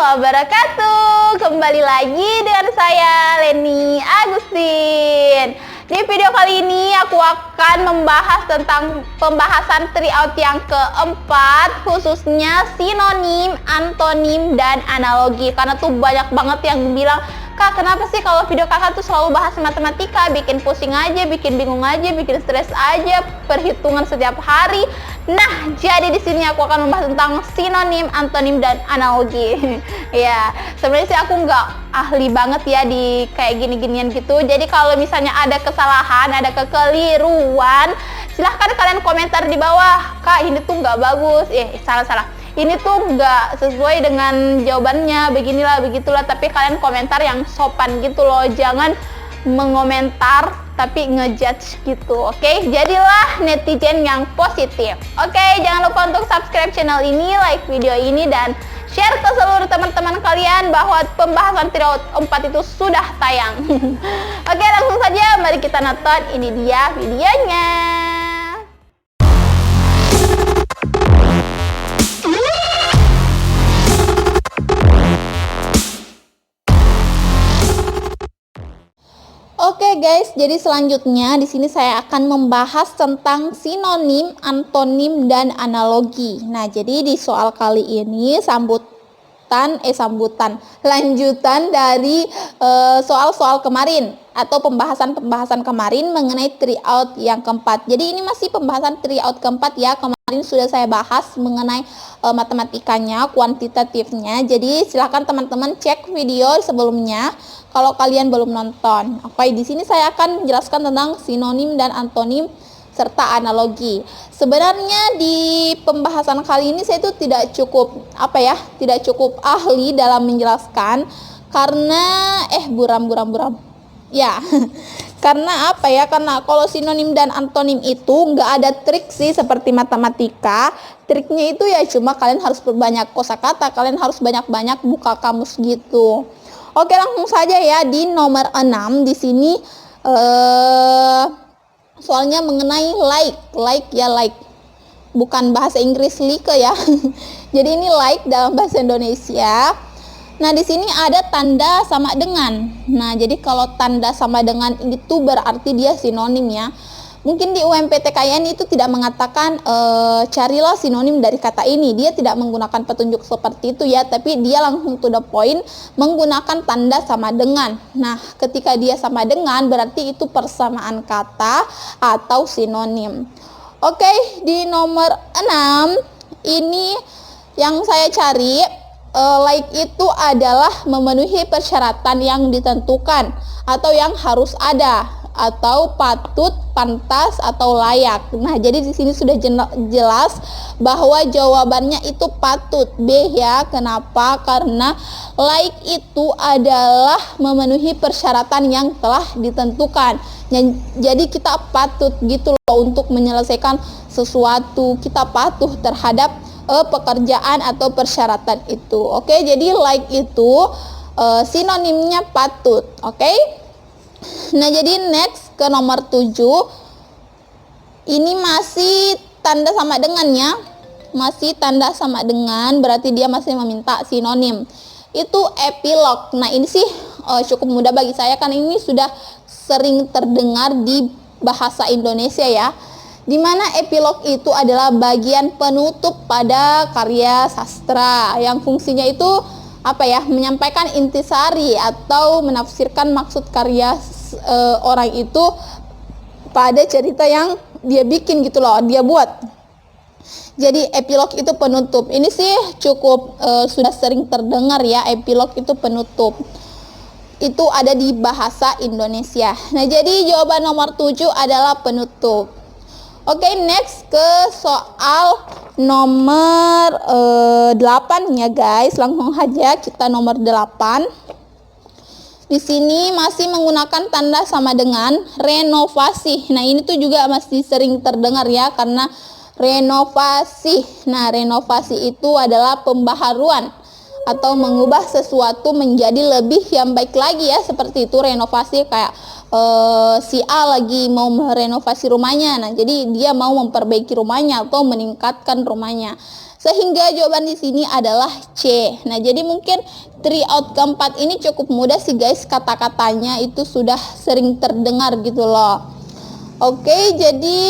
wabarakatuh. Kembali lagi dengan saya Leni Agustin. Di video kali ini aku akan membahas tentang pembahasan tryout yang keempat, khususnya sinonim, antonim, dan analogi. Karena tuh banyak banget yang bilang, "Kak, kenapa sih kalau video kakak tuh selalu bahas matematika, bikin pusing aja, bikin bingung aja, bikin stres aja, perhitungan setiap hari?" Nah, jadi di sini aku akan membahas tentang sinonim, antonim, dan analogi. Ya, sebenarnya sih aku nggak ahli banget ya di kayak gini-ginian gitu. Jadi kalau misalnya ada kesalahan, ada kekeliruan, silahkan kalian komentar di bawah. "Kak, ini tuh nggak bagus." Salah. Ini tuh nggak sesuai dengan jawabannya, beginilah, begitulah. Tapi kalian komentar yang sopan gitu loh. Jangan mengomentar tapi ngejudge gitu. Oke, jadilah netizen yang positif. Oke, jangan lupa untuk subscribe channel ini, like video ini, dan share ke seluruh teman-teman kalian bahwa pembahasan tryout 4 itu sudah tayang. Oke, langsung saja mari kita nonton. Ini dia videonya. Oke guys, jadi selanjutnya di sini saya akan membahas tentang sinonim, antonim, dan analogi. Nah, jadi di soal kali ini lanjutan dari soal-soal kemarin atau pembahasan kemarin mengenai tryout yang keempat. Jadi ini masih pembahasan tryout keempat ya. Kemarin sudah saya bahas mengenai matematikanya, kuantitatifnya. Jadi silahkan teman-teman cek video sebelumnya kalau kalian belum nonton. Oke, di sini saya akan menjelaskan tentang sinonim dan antonim serta analogi. Sebenarnya di pembahasan kali ini saya itu tidak cukup ahli dalam menjelaskan karena buram. Ya. Karena karena kalau sinonim dan antonim itu nggak ada trik sih seperti matematika. Triknya itu ya cuma kalian harus perbanyak kosakata, kalian harus banyak-banyak buka kamus gitu. Oke, langsung saja ya di nomor 6 di sini soalnya mengenai like. Bukan bahasa Inggris like ya. Jadi ini like dalam bahasa Indonesia. Nah, di sini ada tanda sama dengan. Nah, jadi kalau tanda sama dengan itu berarti dia sinonim ya. Mungkin di UMPTKN itu tidak mengatakan carilah sinonim dari kata ini. Dia tidak menggunakan petunjuk seperti itu ya, tapi dia langsung to the point menggunakan tanda sama dengan. Nah, ketika dia sama dengan berarti itu persamaan kata atau sinonim. Oke, di nomor 6 ini yang saya cari, like itu adalah memenuhi persyaratan yang ditentukan atau yang harus ada, atau patut, pantas, atau layak. Nah, jadi di sini sudah jelas bahwa jawabannya itu patut, B ya. Kenapa? Karena like itu adalah memenuhi persyaratan yang telah ditentukan. Jadi kita patut gitu loh untuk menyelesaikan sesuatu. Kita patuh terhadap pekerjaan atau persyaratan itu. Oke, jadi like itu sinonimnya patut. Oke. Nah, jadi next ke nomor 7. Ini masih tanda sama dengannya. Masih tanda sama dengan, berarti dia masih meminta sinonim. Itu epilog. Nah, ini sih cukup mudah bagi saya kan ini sudah sering terdengar di bahasa Indonesia ya. Dimana epilog itu adalah bagian penutup pada karya sastra yang fungsinya itu menyampaikan intisari atau menafsirkan maksud karya orang itu pada cerita yang dia bikin gitu loh, dia buat. Jadi epilog itu penutup. Ini sih cukup sudah sering terdengar ya, epilog itu penutup. Itu ada di bahasa Indonesia. Nah, jadi jawaban nomor 7 adalah penutup. Oke, next ke soal nomor 8 ya guys. Langsung aja kita nomor 8. Di sini masih menggunakan tanda sama dengan renovasi. Nah, ini tuh juga masih sering terdengar ya karena renovasi. Nah, renovasi itu adalah pembaharuan atau mengubah sesuatu menjadi lebih yang baik lagi ya. Seperti itu renovasi kayak si A lagi mau merenovasi rumahnya. Nah, jadi dia mau memperbaiki rumahnya atau meningkatkan rumahnya. Sehingga jawaban di sini adalah C. Nah, jadi mungkin 3 out keempat ini cukup mudah sih guys, kata-katanya itu sudah sering terdengar gitu loh. Oke, jadi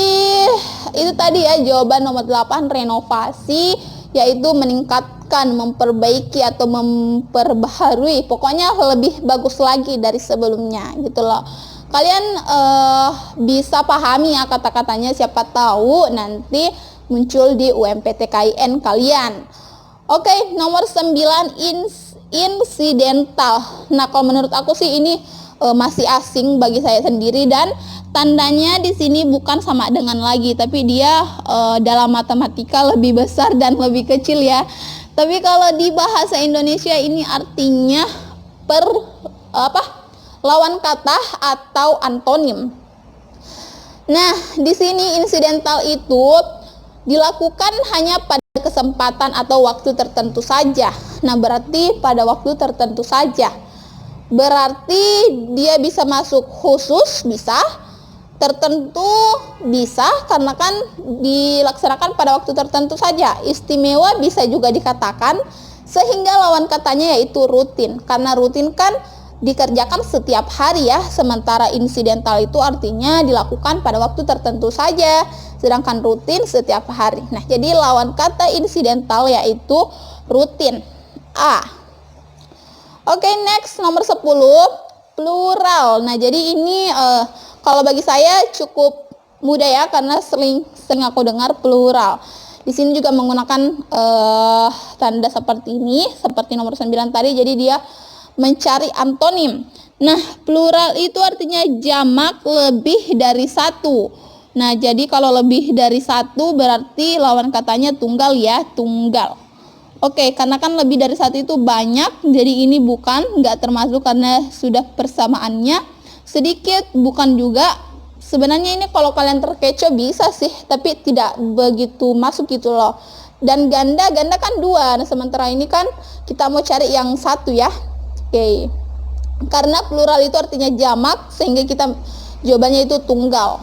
itu tadi ya jawaban nomor 8, renovasi, yaitu meningkatkan, memperbaiki atau memperbaharui, pokoknya lebih bagus lagi dari sebelumnya gitu loh. Kalian bisa pahami ya kata-katanya, siapa tahu nanti muncul di UMPTKIN kalian. Oke, nomor 9, insidental. Nah, kalau menurut aku sih ini masih asing bagi saya sendiri, dan tandanya di sini bukan sama dengan lagi, tapi dia dalam matematika lebih besar dan lebih kecil ya. Tapi kalau di bahasa Indonesia ini artinya lawan kata atau antonim. Nah, di sini insidental itu dilakukan hanya pada kesempatan atau waktu tertentu saja. Nah, berarti pada waktu tertentu saja. Berarti dia bisa masuk khusus, bisa, tertentu bisa, karena kan dilaksanakan pada waktu tertentu saja. Istimewa bisa juga dikatakan, sehingga lawan katanya yaitu rutin, karena rutin kan dikerjakan setiap hari ya, sementara insidental itu artinya dilakukan pada waktu tertentu saja, sedangkan rutin setiap hari. Nah, jadi lawan kata insidental yaitu rutin. A. Oke, next nomor 10, plural. Nah, jadi ini kalau bagi saya cukup mudah ya, karena sering aku dengar plural. Di sini juga menggunakan tanda seperti ini, seperti nomor 9 tadi. Jadi dia mencari antonim. Nah, plural itu artinya jamak lebih dari satu. Nah, jadi kalau lebih dari satu berarti lawan katanya tunggal ya, tunggal. Oke, karena kan lebih dari satu itu banyak, jadi ini bukan, nggak termasuk karena sudah persamaannya sedikit, bukan juga. Sebenarnya ini kalau kalian terkecoh bisa sih, tapi tidak begitu masuk gitu loh. Dan ganda kan 2, nah sementara ini kan kita mau cari yang satu ya. Oke, karena plural itu artinya jamak, sehingga kita jawabannya itu tunggal.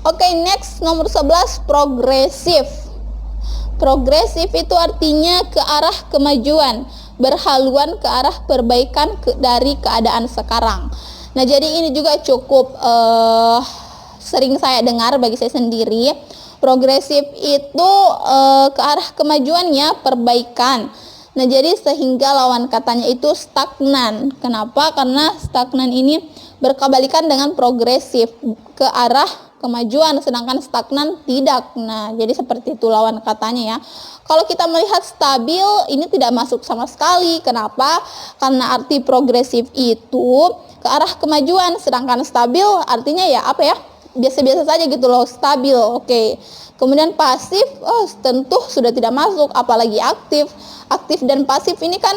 Oke, next nomor 11, progresif. Progresif itu artinya ke arah kemajuan, berhaluan ke arah perbaikan dari keadaan sekarang. Nah, jadi ini juga cukup sering saya dengar bagi saya sendiri. Progresif itu ke arah kemajuannya, perbaikan. Nah, jadi sehingga lawan katanya itu stagnan. Kenapa? Karena stagnan ini berkebalikan dengan progresif, ke arah kemajuan, sedangkan stagnan tidak. Nah, jadi seperti itu lawan katanya ya. Kalau kita melihat stabil, ini tidak masuk sama sekali. Kenapa? Karena arti progresif itu ke arah kemajuan, sedangkan stabil artinya ya apa ya? Biasa-biasa saja gitu loh, stabil. Oke. Kemudian pasif, tentu sudah tidak masuk, apalagi aktif. Aktif dan pasif ini kan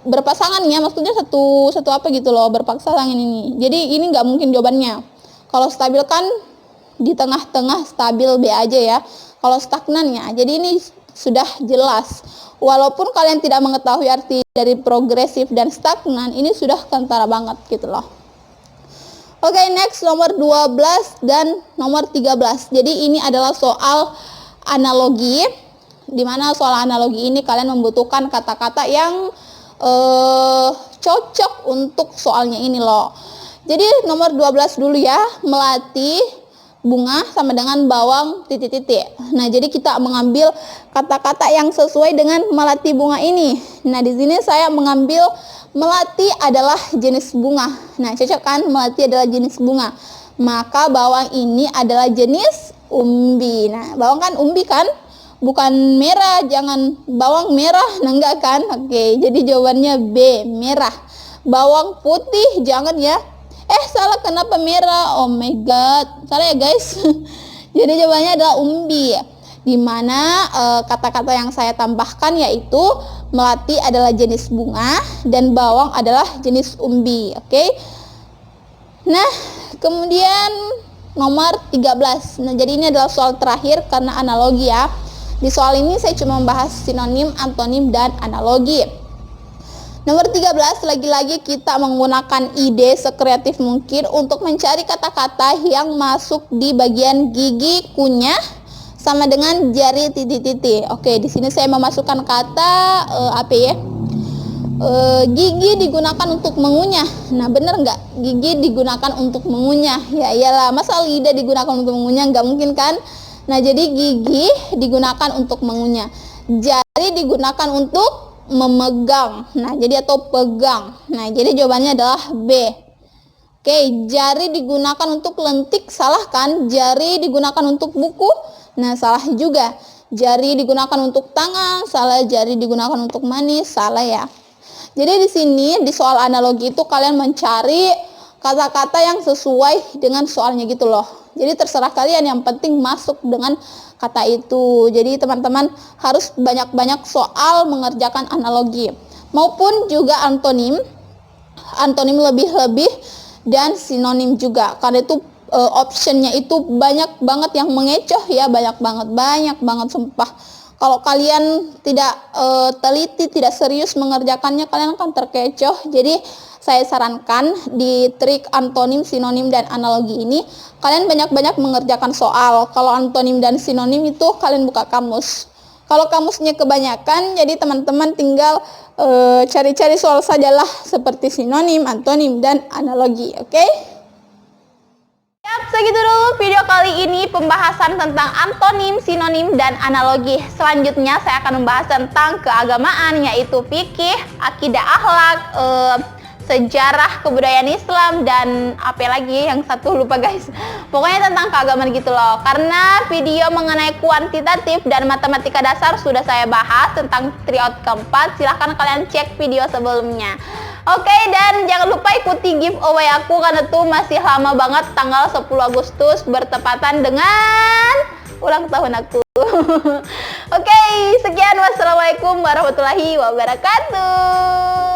berpasangan ya, maksudnya satu apa gitu loh, berpasangan ini. Jadi ini nggak mungkin jawabannya. Kalau stabil kan di tengah-tengah, stabil B aja ya. Kalau stagnan ya, jadi ini sudah jelas. Walaupun kalian tidak mengetahui arti dari progresif dan stagnan, ini sudah kentara banget gitu loh. Oke, next nomor 12 dan nomor 13. Jadi ini adalah soal analogi, dimana soal analogi ini kalian membutuhkan kata-kata yang cocok untuk soalnya ini loh. Jadi nomor 12 dulu ya, melati bunga sama dengan bawang titik-titik. Nah, jadi kita mengambil kata-kata yang sesuai dengan melati bunga ini. Nah, di sini saya mengambil melati adalah jenis bunga. Nah, cocok kan, melati adalah jenis bunga. Maka bawang ini adalah jenis umbi. Nah, bawang kan umbi kan? Bukan merah, jangan bawang merah, nah enggak kan? Oke, jadi jawabannya B, merah. Bawang putih jangan ya. Salah, kenapa merah? Oh my god, salah ya guys. Jadi jawabannya adalah umbi, dimana kata-kata yang saya tambahkan yaitu melati adalah jenis bunga dan bawang adalah jenis umbi. Oke. Nah, kemudian nomor 13. Nah, jadi ini adalah soal terakhir karena analogi ya. Di soal ini saya cuma membahas sinonim, antonim, dan analogi. Nomor 13, lagi-lagi kita menggunakan ide sekreatif mungkin untuk mencari kata-kata yang masuk di bagian gigi, kunyah, sama dengan jari titik-titik. Oke, di sini saya memasukkan kata apa ya? Gigi digunakan untuk mengunyah. Nah, bener nggak? Gigi digunakan untuk mengunyah. Ya iyalah, masa lidah digunakan untuk mengunyah? Nggak mungkin kan? Nah, jadi gigi digunakan untuk mengunyah. Jari digunakan untuk memegang. Nah, jadi atau pegang. Nah, jadi jawabannya adalah B. Oke, jari digunakan untuk lentik, salah kan? Jari digunakan untuk buku. Nah, salah juga. Jari digunakan untuk tangan, salah. Jari digunakan untuk manis, salah ya. Jadi di sini di soal analogi itu kalian mencari kata-kata yang sesuai dengan soalnya gitu loh. Jadi terserah kalian, yang penting masuk dengan kata itu. Jadi teman-teman harus banyak-banyak soal mengerjakan analogi maupun juga antonim lebih-lebih dan sinonim juga. Karena itu optionnya itu banyak banget yang mengecoh ya, banyak banget sumpah. Kalau kalian tidak teliti, tidak serius mengerjakannya, kalian akan terkecoh. Jadi saya sarankan di trik antonim, sinonim, dan analogi ini kalian banyak-banyak mengerjakan soal. Kalau antonim dan sinonim itu kalian buka kamus. Kalau kamusnya kebanyakan, jadi teman-teman tinggal cari-cari soal sajalah seperti sinonim, antonim, dan analogi. Oke? Segitu dulu video kali ini pembahasan tentang antonim, sinonim, dan analogi. Selanjutnya saya akan membahas tentang keagamaan, yaitu fikih, akidah, akhlak, sejarah, kebudayaan Islam, dan apa lagi yang satu lupa guys. Pokoknya tentang keagamaan gitu loh. Karena video mengenai kuantitatif dan matematika dasar sudah saya bahas tentang tryout keempat. Silahkan kalian cek video sebelumnya. Oke, dan jangan lupa ikuti giveaway aku karena tuh masih lama banget, tanggal 10 Agustus bertepatan dengan ulang tahun aku. Oke, sekian, wassalamualaikum warahmatullahi wabarakatuh.